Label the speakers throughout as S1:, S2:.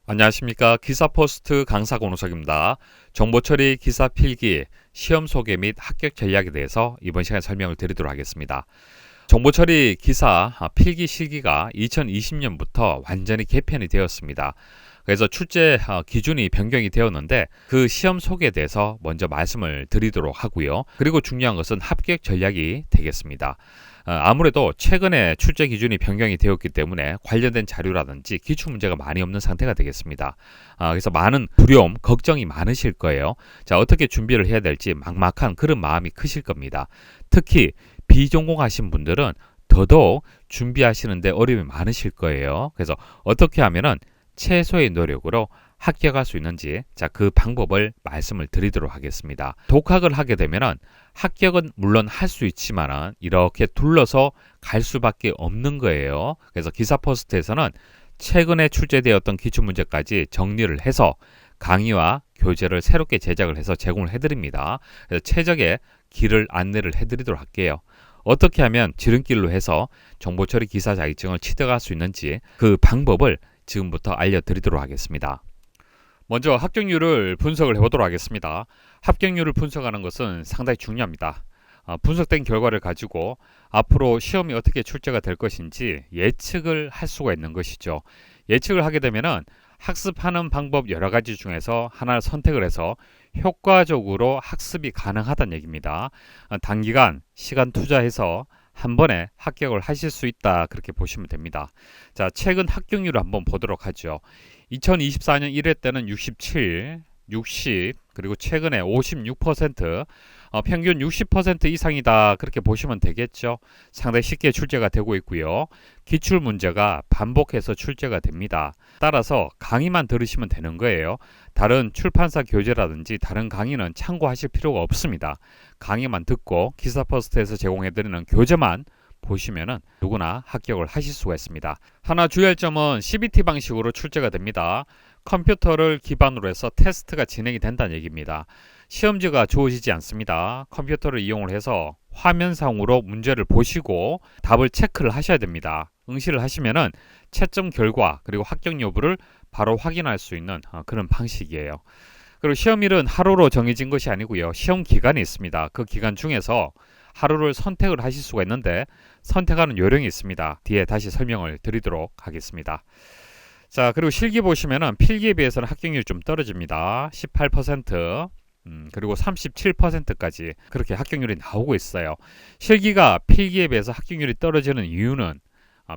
S1: 안녕하십니까. 기사포스트 강사 권우석입니다. 정보처리 기사 필기, 시험 소개 및 합격 전략에 대해서 이번 시간에 설명을 드리도록 하겠습니다. 정보처리 기사 필기 실기가 2020년부터 완전히 개편이 되었습니다. 그래서 출제 기준이 변경이 되었는데 그 시험 소개에 대해서 먼저 말씀을 드리도록 하고요. 그리고 중요한 것은 합격 전략이 되겠습니다. 아무래도 최근에 출제 기준이 변경이 되었기 때문에 관련된 자료라든지 기출문제가 많이 없는 상태가 되겠습니다. 그래서 많은 두려움, 걱정이 많으실 거예요. 자, 어떻게 준비를 해야 될지 막막한 그런 마음이 크실 겁니다. 특히 비전공하신 분들은 더더욱 준비하시는데 어려움이 많으실 거예요. 그래서 어떻게 하면은 최소의 노력으로 합격할 수 있는지, 자, 그 방법을 말씀을 드리도록 하겠습니다. 독학을 하게 되면은 합격은 물론 할 수 있지만은 이렇게 둘러서 갈 수밖에 없는 거예요. 그래서 기사포스트에서는 최근에 출제되었던 기출문제까지 정리를 해서 강의와 교재를 새롭게 제작을 해서 제공을 해드립니다. 그래서 최적의 길을 안내를 해드리도록 할게요. 어떻게 하면 지름길로 해서 정보처리 기사 자격증을 취득할 수 있는지 그 방법을 지금부터 알려드리도록 하겠습니다. 먼저 합격률을 분석을 해보도록 하겠습니다. 합격률을 분석하는 것은 상당히 중요합니다. 분석된 결과를 가지고 앞으로 시험이 어떻게 출제가 될 것인지 예측을 할 수가 있는 것이죠. 예측을 하게 되면은 학습하는 방법 여러 가지 중에서 하나를 선택을 해서 효과적으로 학습이 가능하다는 얘기입니다. 단기간 시간 투자해서 한 번에 합격을 하실 수 있다, 그렇게 보시면 됩니다. 자, 최근 합격률을 한번 보도록 하죠. 2024년 1회 때는 67, 60, 그리고 최근에 56%, 평균 60% 이상이다, 그렇게 보시면 되겠죠. 상당히 쉽게 출제가 되고 있고요. 기출 문제가 반복해서 출제가 됩니다. 따라서 강의만 들으시면 되는 거예요. 다른 출판사 교재라든지 다른 강의는 참고하실 필요가 없습니다. 강의만 듣고 기사퍼스트에서 제공해드리는 교재만 보시면은 누구나 합격을 하실 수가 있습니다. 하나 주의할 점은 CBT 방식으로 출제가 됩니다. 컴퓨터를 기반으로 해서 테스트가 진행이 된다는 얘기입니다. 시험지가 주어지지 않습니다. 컴퓨터를 이용을 해서 화면상으로 문제를 보시고 답을 체크를 하셔야 됩니다. 응시를 하시면은 채점 결과 그리고 합격 여부를 바로 확인할 수 있는 그런 방식이에요. 그리고 시험일은 하루로 정해진 것이 아니고요. 시험 기간이 있습니다. 그 기간 중에서 하루를 선택을 하실 수가 있는데 선택하는 요령이 있습니다. 뒤에 다시 설명을 드리도록 하겠습니다. 자, 그리고 실기 보시면은 필기에 비해서는 합격률이 좀 떨어집니다. 18%, 그리고 37%까지 그렇게 합격률이 나오고 있어요. 실기가 필기에 비해서 합격률이 떨어지는 이유는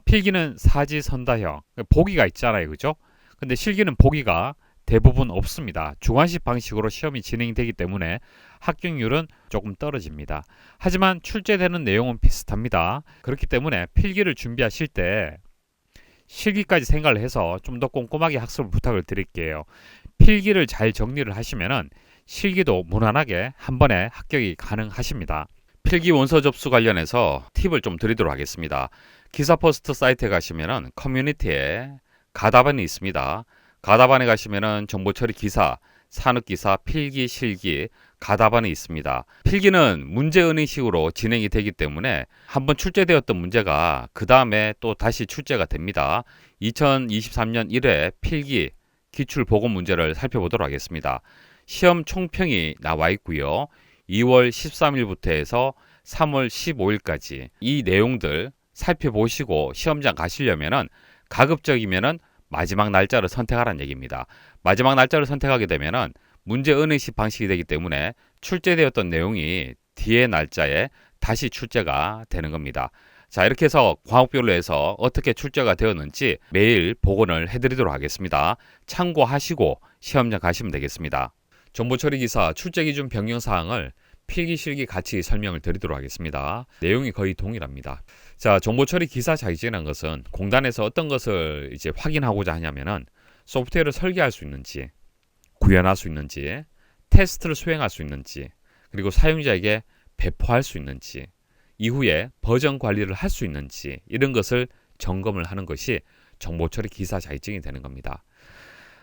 S1: 필기는 사지선다형, 보기가 있잖아요. 그죠? 근데 실기는 보기가 대부분 없습니다. 주관식 방식으로 시험이 진행되기 때문에 합격률은 조금 떨어집니다. 하지만 출제되는 내용은 비슷합니다. 그렇기 때문에 필기를 준비하실 때 실기까지 생각을 해서 좀 더 꼼꼼하게 학습을 부탁을 드릴게요. 필기를 잘 정리를 하시면은 실기도 무난하게 한 번에 합격이 가능하십니다. 필기 원서 접수 관련해서 팁을 좀 드리도록 하겠습니다. 기사포스트 사이트에 가시면은 커뮤니티에 가답안이 있습니다. 가답안에 가시면은 정보처리 기사, 산업기사, 필기, 실기 가답안이 있습니다. 필기는 문제은행식으로 진행이 되기 때문에 한번 출제되었던 문제가 그 다음에 또 다시 출제가 됩니다. 2023년 1회 필기 기출보고 문제를 살펴보도록 하겠습니다. 시험 총평이 나와 있고요. 2월 13일부터 해서 3월 15일까지 이 내용들 살펴보시고 시험장 가시려면은 가급적이면은 마지막 날짜를 선택하라는 얘기입니다. 마지막 날짜를 선택하게 되면은 문제 은행식 방식이 되기 때문에 출제되었던 내용이 뒤에 날짜에 다시 출제가 되는 겁니다. 자, 이렇게 해서 과목별로 해서 어떻게 출제가 되었는지 매일 복원을 해드리도록 하겠습니다. 참고하시고 시험장 가시면 되겠습니다. 정보처리 기사 출제 기준 변경 사항을 필기 실기 같이 설명을 드리도록 하겠습니다. 내용이 거의 동일합니다. 자, 정보처리 기사 자격증이라는 것은 공단에서 어떤 것을 이제 확인하고자 하냐면은 소프트웨어를 설계할 수 있는지, 구현할 수 있는지, 테스트를 수행할 수 있는지, 그리고 사용자에게 배포할 수 있는지, 이후에 버전 관리를 할 수 있는지, 이런 것을 점검을 하는 것이 정보처리 기사 자격증이 되는 겁니다.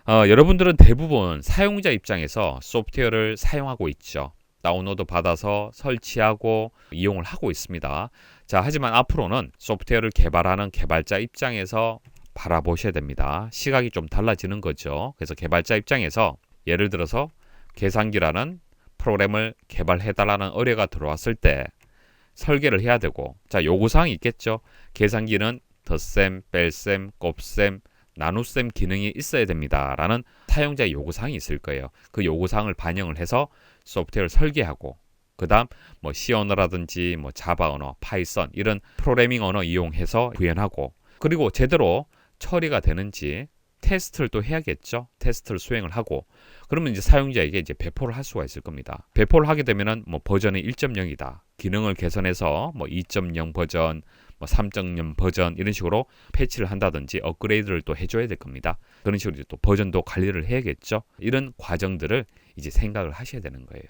S1: 여러분들은 대부분 사용자 입장에서 소프트웨어를 사용하고 있죠. 다운로드 받아서 설치하고 이용을 하고 있습니다. 자, 하지만 앞으로는 소프트웨어를 개발하는 개발자 입장에서 바라보셔야 됩니다. 시각이 좀 달라지는 거죠. 그래서 개발자 입장에서 예를 들어서 계산기라는 프로그램을 개발해달라는 의뢰가 들어왔을 때 설계를 해야 되고, 자, 요구사항이 있겠죠. 계산기는 덧셈, 뺄셈, 곱셈, 나눗셈 기능이 있어야 됩니다 라는 사용자의 요구사항이 있을 거예요. 그 요구사항을 반영을 해서 소프트웨어를 설계하고, 그 다음 뭐 C 언어라든지 뭐 자바 언어, 파이썬 이런 프로그래밍 언어 이용해서 구현하고, 그리고 제대로 처리가 되는지 테스트를 또 해야겠죠. 테스트를 수행을 하고, 그러면 이제 사용자에게 이제 배포를 할 수가 있을 겁니다. 배포를 하게 되면은 뭐 버전이 1.0이다. 기능을 개선해서 뭐 2.0 버전, 뭐 3.0 버전 이런 식으로 패치를 한다든지 업그레이드를 또 해줘야 될 겁니다. 그런 식으로 이제 또 버전도 관리를 해야겠죠. 이런 과정들을 이제 생각을 하셔야 되는 거예요.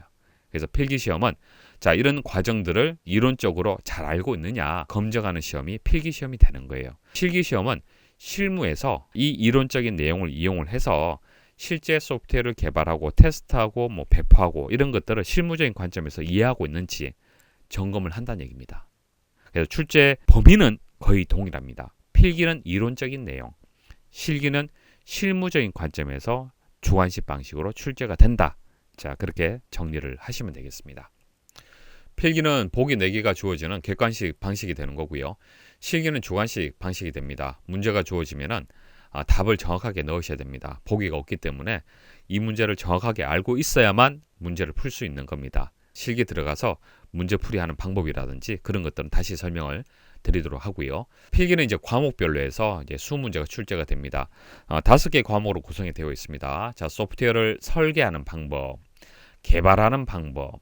S1: 그래서 필기시험은 자, 이런 과정들을 이론적으로 잘 알고 있느냐 검증하는 시험이 필기시험이 되는 거예요. 실기시험은 실무에서 이 이론적인 내용을 이용을 해서 실제 소프트웨어를 개발하고 테스트하고 뭐 배포하고 이런 것들을 실무적인 관점에서 이해하고 있는지 점검을 한다는 얘기입니다. 그래서 출제 범위는 거의 동일합니다. 필기는 이론적인 내용, 실기는 실무적인 관점에서 주관식 방식으로 출제가 된다. 자, 그렇게 정리를 하시면 되겠습니다. 필기는 보기 4개가 주어지는 객관식 방식이 되는 거고요. 실기는 주관식 방식이 됩니다. 문제가 주어지면은 답을 정확하게 넣으셔야 됩니다. 보기가 없기 때문에 이 문제를 정확하게 알고 있어야만 문제를 풀 수 있는 겁니다. 실기 들어가서 문제풀이하는 방법이라든지 그런 것들은 다시 설명을 드리도록 하고요. 필기는 이제 과목별로 해서 이제 20문제가 출제가 됩니다. 5개 과목으로 구성이 되어 있습니다. 자, 소프트웨어를 설계하는 방법, 개발하는 방법.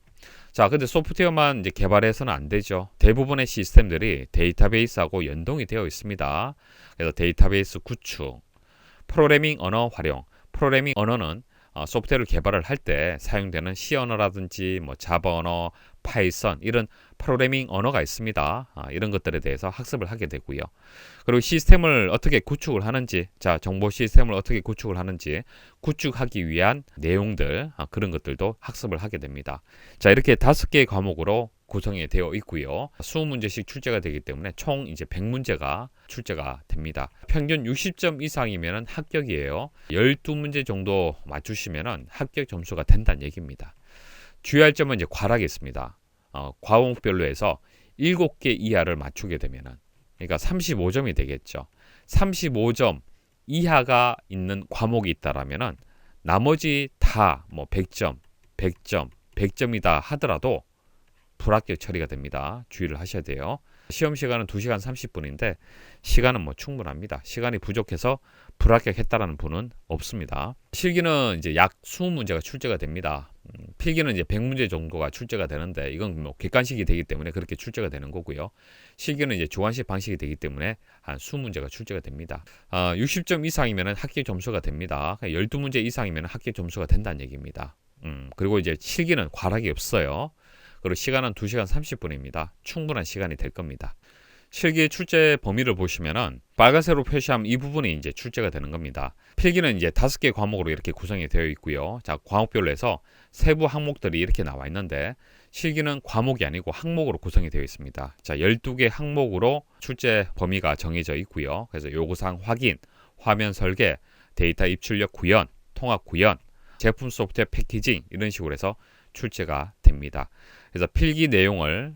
S1: 자, 근데 소프트웨어만 이제 개발해서는 안 되죠. 대부분의 시스템들이 데이터베이스하고 연동이 되어 있습니다. 그래서 데이터베이스 구축, 프로그래밍 언어 활용. 프로그래밍 언어는 소프트웨어를 개발을 할 때 사용되는 C 언어라든지 뭐 자바 언어, 파이썬 이런 프로그래밍 언어가 있습니다. 이런 것들에 대해서 학습을 하게 되고요. 그리고 시스템을 어떻게 구축을 하는지, 자, 정보 시스템을 어떻게 구축을 하는지 구축하기 위한 내용들, 그런 것들도 학습을 하게 됩니다. 자, 이렇게 5개의 과목으로 구성이 되어 있고요. 20문제씩 출제가 되기 때문에 총 이제 100문제가 출제가 됩니다. 평균 60점 이상이면 합격이에요. 12문제 정도 맞추시면 합격 점수가 된다는 얘기입니다. 주의할 점은 이제 과락이 있습니다. 과목별로 해서 7개 이하를 맞추게 되면은, 그러니까 35점이 되겠죠. 35점 이하가 있는 과목이 있다라면은 나머지 다 뭐 100점, 100점, 100점이다 하더라도 불합격 처리가 됩니다. 주의를 하셔야 돼요. 시험 시간은 2시간 30분인데 시간은 뭐 충분합니다. 시간이 부족해서 불합격했다라는 분은 없습니다. 실기는 이제 약 20문제가 출제가 됩니다. 필기는 이제 100문제 정도가 출제가 되는데 이건 뭐 객관식이 되기 때문에 그렇게 출제가 되는 거고요. 실기는 이제 주관식 방식이 되기 때문에 한 20문제가 출제가 됩니다. 60점 이상이면 합격 점수가 됩니다. 12문제 이상이면 합격 점수가 된다는 얘기입니다. 그리고 이제 실기는 과락이 없어요. 그리고 시간은 2시간 30분입니다. 충분한 시간이 될 겁니다. 실기 출제 범위를 보시면은 빨간색으로 표시하면 이 부분이 이제 출제가 되는 겁니다. 필기는 이제 5개 과목으로 이렇게 구성이 되어 있고요. 자, 과목별로 해서 세부 항목들이 이렇게 나와 있는데 실기는 과목이 아니고 항목으로 구성이 되어 있습니다. 자, 12개 항목으로 출제 범위가 정해져 있고요. 그래서 요구사항 확인, 화면 설계, 데이터 입출력 구현, 통합 구현, 제품 소프트웨어 패키징 이런 식으로 해서 출제가 됩니다. 그래서 필기 내용을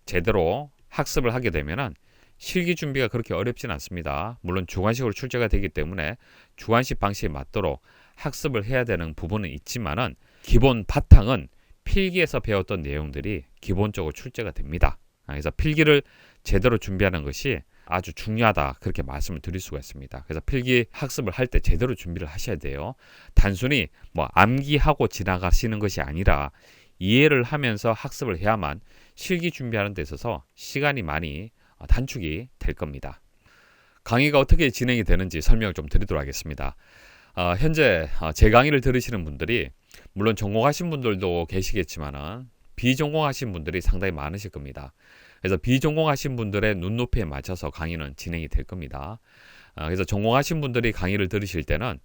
S1: 제대로 학습을 하게 되면은 실기 준비가 그렇게 어렵진 않습니다. 물론 주관식으로 출제가 되기 때문에 주관식 방식에 맞도록 학습을 해야 되는 부분은 있지만은 기본 바탕은 필기에서 배웠던 내용들이 기본적으로 출제가 됩니다. 그래서 필기를 제대로 준비하는 것이 아주 중요하다 그렇게 말씀을 드릴 수가 있습니다. 그래서 필기 학습을 할 때 제대로 준비를 하셔야 돼요. 단순히 뭐 암기하고 지나가시는 것이 아니라 이해를 하면서 학습을 해야만 실기 준비하는 데 있어서 시간이 많이 단축이 될 겁니다. 강의가 어떻게 진행이 되는지 설명을 좀 드리도록 하겠습니다. 현재 제 강의를 들으시는 분들이 물론 전공하신 분들도 계시겠지만은 비전공하신 분들이 상당히 많으실 겁니다. 그래서 비전공하신 분들의 눈높이에 맞춰서 강의는 진행이 될 겁니다. 그래서 전공하신 분들이 강의를 들으실 때는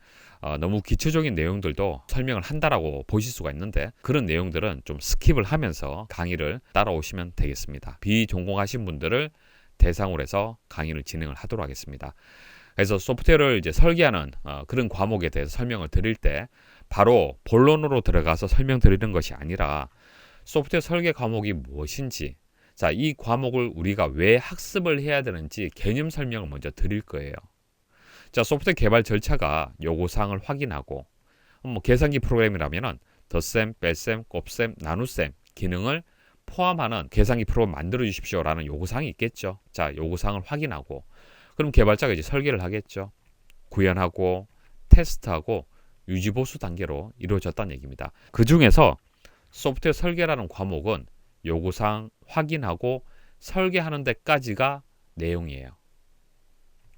S1: 너무 기초적인 내용들도 설명을 한다라고 보실 수가 있는데 그런 내용들은 좀 스킵을 하면서 강의를 따라오시면 되겠습니다. 비전공하신 분들을 대상으로 해서 강의를 진행을 하도록 하겠습니다. 그래서 소프트웨어를 이제 설계하는 그런 과목에 대해서 설명을 드릴 때 바로 본론으로 들어가서 설명드리는 것이 아니라 소프트웨어 설계 과목이 무엇인지, 자, 이 과목을 우리가 왜 학습을 해야 되는지 개념 설명을 먼저 드릴 거예요. 자, 소프트웨어 개발 절차가 요구사항을 확인하고, 계산기 프로그램이라면은 덧셈, 뺄셈, 곱셈, 나눗셈 기능을 포함하는 계산기 프로그램 만들어 주십시오라는 요구사항이 있겠죠. 자, 요구사항을 확인하고, 그럼 개발자가 이제 설계를 하겠죠. 구현하고, 테스트하고, 유지보수 단계로 이루어졌다는 얘기입니다. 그 중에서 소프트웨어 설계라는 과목은 요구사항 확인하고 설계하는 데까지가 내용이에요.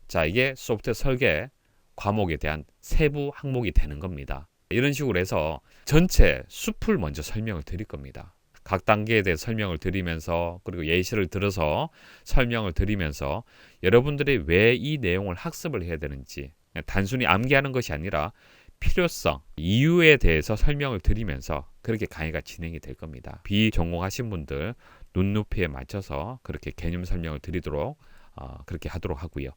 S1: 자, 이게 소프트웨어 설계 과목에 대한 세부 항목이 되는 겁니다. 이런 식으로 해서 전체 숲을 먼저 설명을 드릴 겁니다. 각 단계에 대해 설명을 드리면서, 그리고 예시를 들어서 설명을 드리면서 여러분들이 왜 이 내용을 학습을 해야 되는지, 단순히 암기하는 것이 아니라 필요성, 이유에 대해서 설명을 드리면서 그렇게 강의가 진행이 될 겁니다. 비전공하신 분들 눈높이에 맞춰서 그렇게 개념 설명을 드리도록 그렇게 하도록 하고요.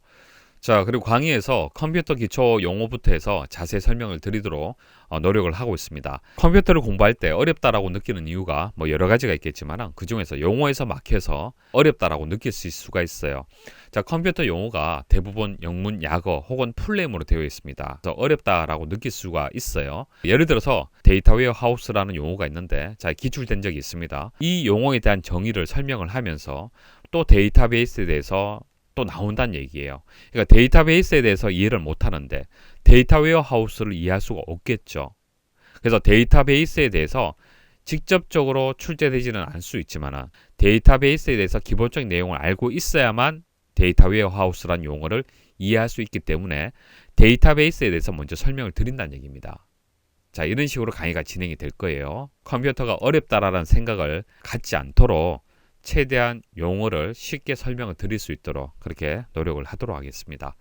S1: 자, 그리고 강의에서 컴퓨터 기초 용어부터 해서 자세히 설명을 드리도록 노력을 하고 있습니다. 컴퓨터를 공부할 때 어렵다라고 느끼는 이유가 여러 가지가 있겠지만 그 중에서 용어에서 막혀서 어렵다라고 느낄 수가 있어요. 자, 컴퓨터 용어가 대부분 영문, 약어 혹은 풀네임으로 되어 있습니다. 그래서 어렵다라고 느낄 수가 있어요. 예를 들어서 데이터 웨어하우스라는 용어가 있는데, 자, 기출된 적이 있습니다. 이 용어에 대한 정의를 설명을 하면서 또 데이터베이스에 대해서 또 나온다는 얘기예요. 그러니까 데이터베이스에 대해서 이해를 못하는데 데이터 웨어하우스를 이해할 수가 없겠죠. 그래서 데이터베이스에 대해서 직접적으로 출제되지는 않을 수 있지만 데이터베이스에 대해서 기본적인 내용을 알고 있어야만 데이터 웨어하우스라는 용어를 이해할 수 있기 때문에 데이터베이스에 대해서 먼저 설명을 드린다는 얘기입니다. 자, 이런 식으로 강의가 진행이 될 거예요. 컴퓨터가 어렵다라는 생각을 갖지 않도록 최대한 용어를 쉽게 설명을 드릴 수 있도록 그렇게 노력을 하도록 하겠습니다.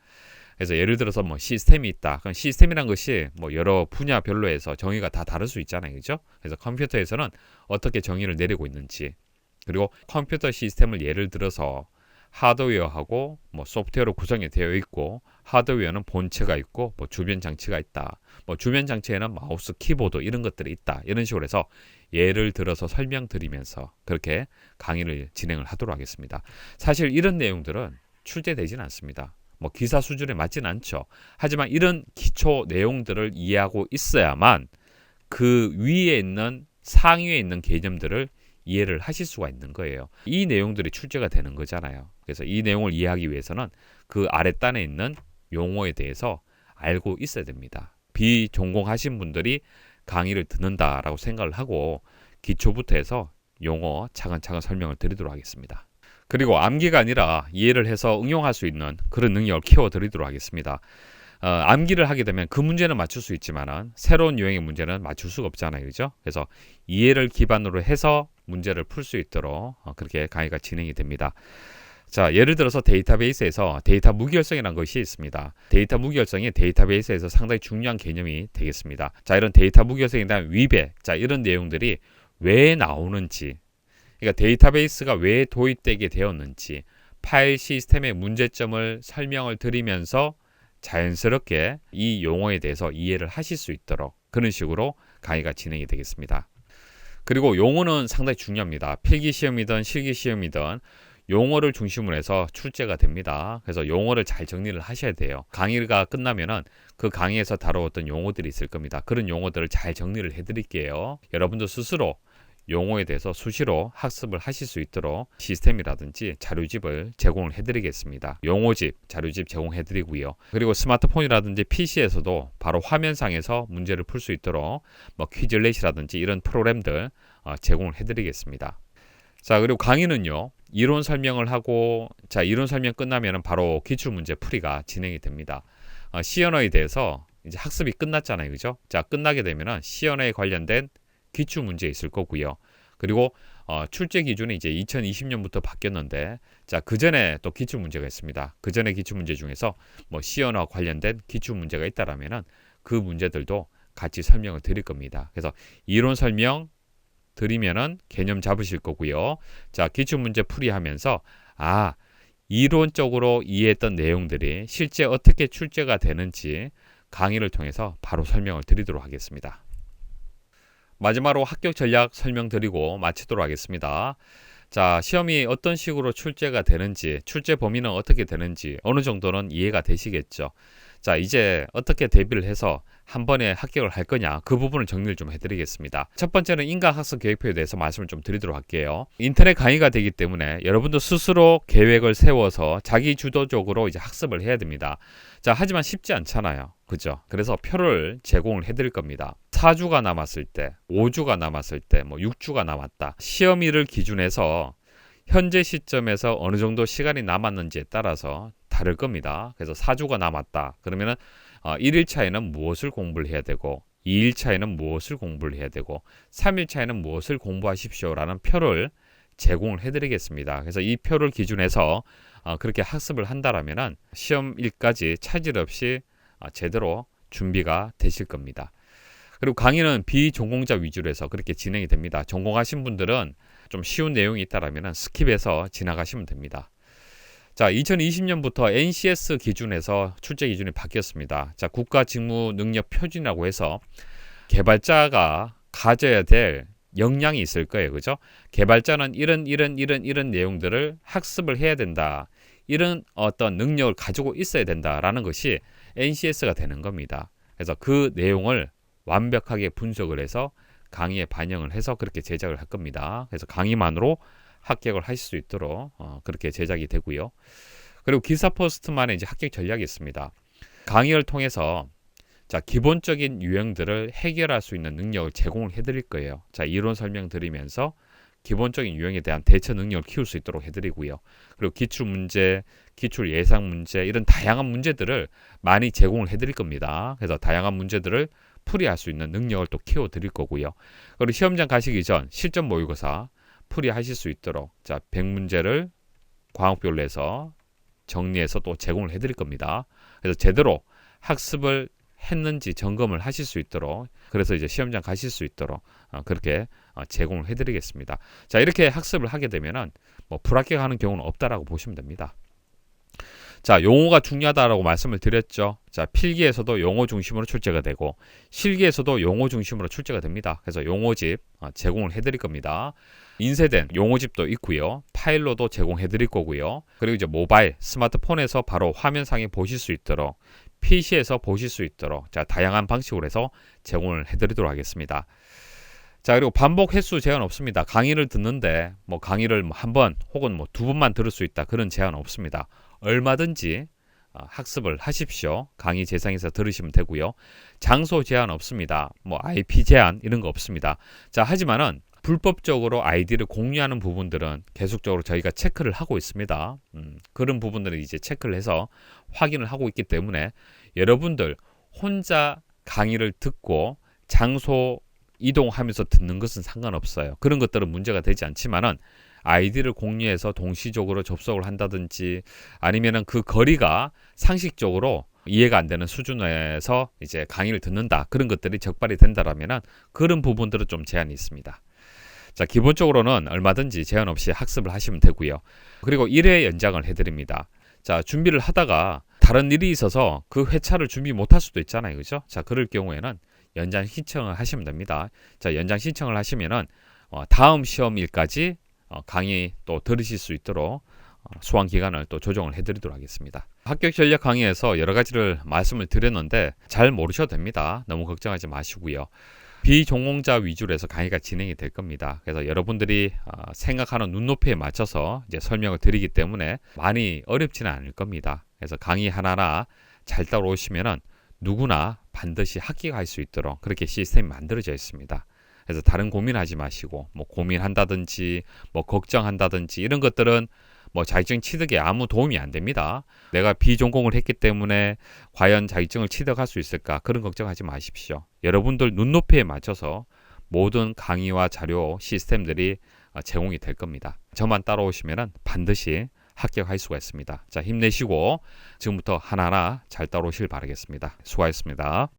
S1: 그래서 예를 들어서 시스템이 있다. 그럼 시스템이란 것이 여러 분야별로 해서 정의가 다 다를 수 있잖아요. 그죠? 그래서 컴퓨터에서는 어떻게 정의를 내리고 있는지, 그리고 컴퓨터 시스템을 예를 들어서 하드웨어하고 소프트웨어로 구성이 되어 있고, 하드웨어는 본체가 있고 주변 장치가 있다. 주변 장치에는 마우스, 키보드 이런 것들이 있다. 이런 식으로 해서 예를 들어서 설명드리면서 그렇게 강의를 진행을 하도록 하겠습니다. 사실 이런 내용들은 출제되지는 않습니다. 기사 수준에 맞지는 않죠. 하지만 이런 기초 내용들을 이해하고 있어야만 그 위에 있는 상위에 있는 개념들을 이해를 하실 수가 있는 거예요. 이 내용들이 출제가 되는 거잖아요. 그래서 이 내용을 이해하기 위해서는 그 아랫단에 있는 용어에 대해서 알고 있어야 됩니다. 비전공하신 분들이 강의를 듣는다라고 생각을 하고 기초부터 해서 용어 차근차근 설명을 드리도록 하겠습니다. 그리고 암기가 아니라 이해를 해서 응용할 수 있는 그런 능력을 키워드리도록 하겠습니다. 암기를 하게 되면 그 문제는 맞출 수 있지만 새로운 유형의 문제는 맞출 수가 없잖아요. 그죠? 그래서 이해를 기반으로 해서 문제를 풀 수 있도록 그렇게 강의가 진행이 됩니다. 자, 예를 들어서 데이터베이스에서 데이터 무결성이라는 것이 있습니다. 데이터 무결성이 데이터베이스에서 상당히 중요한 개념이 되겠습니다. 자, 이런 데이터 무결성에 대한 위배, 자, 이런 내용들이 왜 나오는지, 그러니까 데이터베이스가 왜 도입되게 되었는지, 파일 시스템의 문제점을 설명을 드리면서 자연스럽게 이 용어에 대해서 이해를 하실 수 있도록 그런 식으로 강의가 진행이 되겠습니다. 그리고 용어는 상당히 중요합니다. 필기시험이든 실기시험이든 용어를 중심으로 해서 출제가 됩니다. 그래서 용어를 잘 정리를 하셔야 돼요. 강의가 끝나면은 그 강의에서 다루었던 용어들이 있을 겁니다. 그런 용어들을 잘 정리를 해드릴게요. 여러분도 스스로 용어에 대해서 수시로 학습을 하실 수 있도록 시스템이라든지 자료집을 제공을 해드리겠습니다. 용어집, 자료집 제공해드리고요. 그리고 스마트폰이라든지 PC에서도 바로 화면상에서 문제를 풀 수 있도록 퀴즐렛이라든지 이런 프로그램들 제공을 해드리겠습니다. 자, 그리고 강의는요, 이론 설명을 하고, 자, 이론 설명 끝나면 바로 기출문제 풀이가 진행이 됩니다. C&O에 대해서 이제 학습이 끝났잖아요. 그죠? 자, 끝나게 되면은 C&O에 관련된 기출문제 있을 거고요. 그리고 출제 기준이 이제 2020년부터 바뀌었는데, 자, 그 전에 또 기출문제가 있습니다. 그 전에 기출문제 중에서 C&O와 관련된 기출문제가 있다라면은 그 문제들도 같이 설명을 드릴 겁니다. 그래서 이론 설명 드리면은 개념 잡으실 거고요. 자, 기출문제 풀이하면서 이론적으로 이해했던 내용들이 실제 어떻게 출제가 되는지 강의를 통해서 바로 설명을 드리도록 하겠습니다. 마지막으로 합격 전략 설명드리고 마치도록 하겠습니다. 자, 시험이 어떤 식으로 출제가 되는지, 출제 범위는 어떻게 되는지 어느 정도는 이해가 되시겠죠. 자, 이제 어떻게 대비를 해서 한 번에 합격을 할 거냐, 그 부분을 정리를 좀 해드리겠습니다. 첫 번째는 인강학습 계획표에 대해서 말씀을 좀 드리도록 할게요. 인터넷 강의가 되기 때문에 여러분도 스스로 계획을 세워서 자기 주도적으로 이제 학습을 해야 됩니다. 자, 하지만 쉽지 않잖아요. 그죠? 그래서 표를 제공을 해드릴 겁니다. 4주가 남았을 때, 5주가 남았을 때, 6주가 남았다. 시험일을 기준해서 현재 시점에서 어느 정도 시간이 남았는지에 따라서 다를 겁니다. 그래서 4주가 남았다. 그러면은 1일차에는 무엇을 공부를 해야 되고 2일차에는 무엇을 공부를 해야 되고 3일차에는 무엇을 공부하십시오라는 표를 제공을 해드리겠습니다. 그래서 이 표를 기준해서 그렇게 학습을 한다라면은 시험일까지 차질 없이 제대로 준비가 되실 겁니다. 그리고 강의는 비전공자 위주로 해서 그렇게 진행이 됩니다. 전공하신 분들은 좀 쉬운 내용이 있다라면 스킵해서 지나가시면 됩니다. 자, 2020년부터 NCS 기준에서 출제 기준이 바뀌었습니다. 자, 국가직무능력표준이라고 해서 개발자가 가져야 될 역량이 있을 거예요. 그죠? 개발자는 이런 내용들을 학습을 해야 된다. 이런 어떤 능력을 가지고 있어야 된다라는 것이 NCS가 되는 겁니다. 그래서 그 내용을 완벽하게 분석을 해서 강의에 반영을 해서 그렇게 제작을 할 겁니다. 그래서 강의만으로 합격을 하실 수 있도록 그렇게 제작이 되고요. 그리고 기사 포스트만의 이제 합격 전략이 있습니다. 강의를 통해서 자, 기본적인 유형들을 해결할 수 있는 능력을 제공을 해드릴 거예요. 자, 이론 설명드리면서 기본적인 유형에 대한 대처 능력을 키울 수 있도록 해드리고요. 그리고 기출 문제, 기출 예상 문제 이런 다양한 문제들을 많이 제공을 해드릴 겁니다. 그래서 다양한 문제들을 풀이할 수 있는 능력을 또 키워드릴 거고요. 그리고 시험장 가시기 전 실전 모의고사 풀이하실 수 있도록 자, 100문제를 과목별로 해서 정리해서 또 제공을 해드릴 겁니다. 그래서 제대로 학습을 했는지 점검을 하실 수 있도록 그래서 이제 시험장 가실 수 있도록 그렇게 제공을 해드리겠습니다. 자, 이렇게 학습을 하게 되면은 불합격하는 경우는 없다라고 보시면 됩니다. 자, 용어가 중요하다라고 말씀을 드렸죠. 자, 필기에서도 용어 중심으로 출제가 되고 실기에서도 용어 중심으로 출제가 됩니다. 그래서 용어집 제공을 해드릴 겁니다. 인쇄된 용어집도 있고요. 파일로도 제공해 드릴 거고요. 그리고 이제 모바일, 스마트폰에서 바로 화면상에 보실 수 있도록 PC에서 보실 수 있도록 자, 다양한 방식으로 해서 제공을 해드리도록 하겠습니다. 자, 그리고 반복 횟수 제한 없습니다. 강의를 듣는데 강의를 한 번 혹은 두 번만 들을 수 있다 그런 제한 없습니다. 얼마든지 학습을 하십시오. 강의 재생해서 들으시면 되고요. 장소 제한 없습니다. IP 제한 이런 거 없습니다. 자, 하지만은 불법적으로 아이디를 공유하는 부분들은 계속적으로 저희가 체크를 하고 있습니다. 그런 부분들을 이제 체크를 해서 확인을 하고 있기 때문에 여러분들 혼자 강의를 듣고 장소 이동하면서 듣는 것은 상관없어요. 그런 것들은 문제가 되지 않지만은 아이디를 공유해서 동시적으로 접속을 한다든지 아니면은 그 거리가 상식적으로 이해가 안 되는 수준에서 이제 강의를 듣는다. 그런 것들이 적발이 된다라면은 그런 부분들은 좀 제한이 있습니다. 자, 기본적으로는 얼마든지 제한 없이 학습을 하시면 되고요. 그리고 1회 연장을 해드립니다. 자, 준비를 하다가 다른 일이 있어서 그 회차를 준비 못할 수도 있잖아요. 그죠? 자, 그럴 경우에는 연장 신청을 하시면 됩니다. 자, 연장 신청을 하시면은 다음 시험일까지 강의 또 들으실 수 있도록 수강 기간을 또 조정을 해드리도록 하겠습니다. 합격 전략 강의에서 여러 가지를 말씀을 드렸는데 잘 모르셔도 됩니다. 너무 걱정하지 마시고요. 비전공자 위주로 해서 강의가 진행이 될 겁니다. 그래서 여러분들이 생각하는 눈높이에 맞춰서 이제 설명을 드리기 때문에 많이 어렵지는 않을 겁니다. 그래서 강의 하나하나 잘 따라오시면은 누구나 반드시 합격할 수 있도록 그렇게 시스템이 만들어져 있습니다. 그래서 다른 고민하지 마시고 고민한다든지 걱정한다든지 이런 것들은 자격증 취득에 아무 도움이 안 됩니다. 내가 비전공을 했기 때문에 과연 자격증을 취득할 수 있을까? 그런 걱정하지 마십시오. 여러분들 눈높이에 맞춰서 모든 강의와 자료 시스템들이 제공이 될 겁니다. 저만 따라오시면 반드시 합격할 수가 있습니다. 자, 힘내시고 지금부터 하나하나 잘 따라오시길 바라겠습니다. 수고하셨습니다.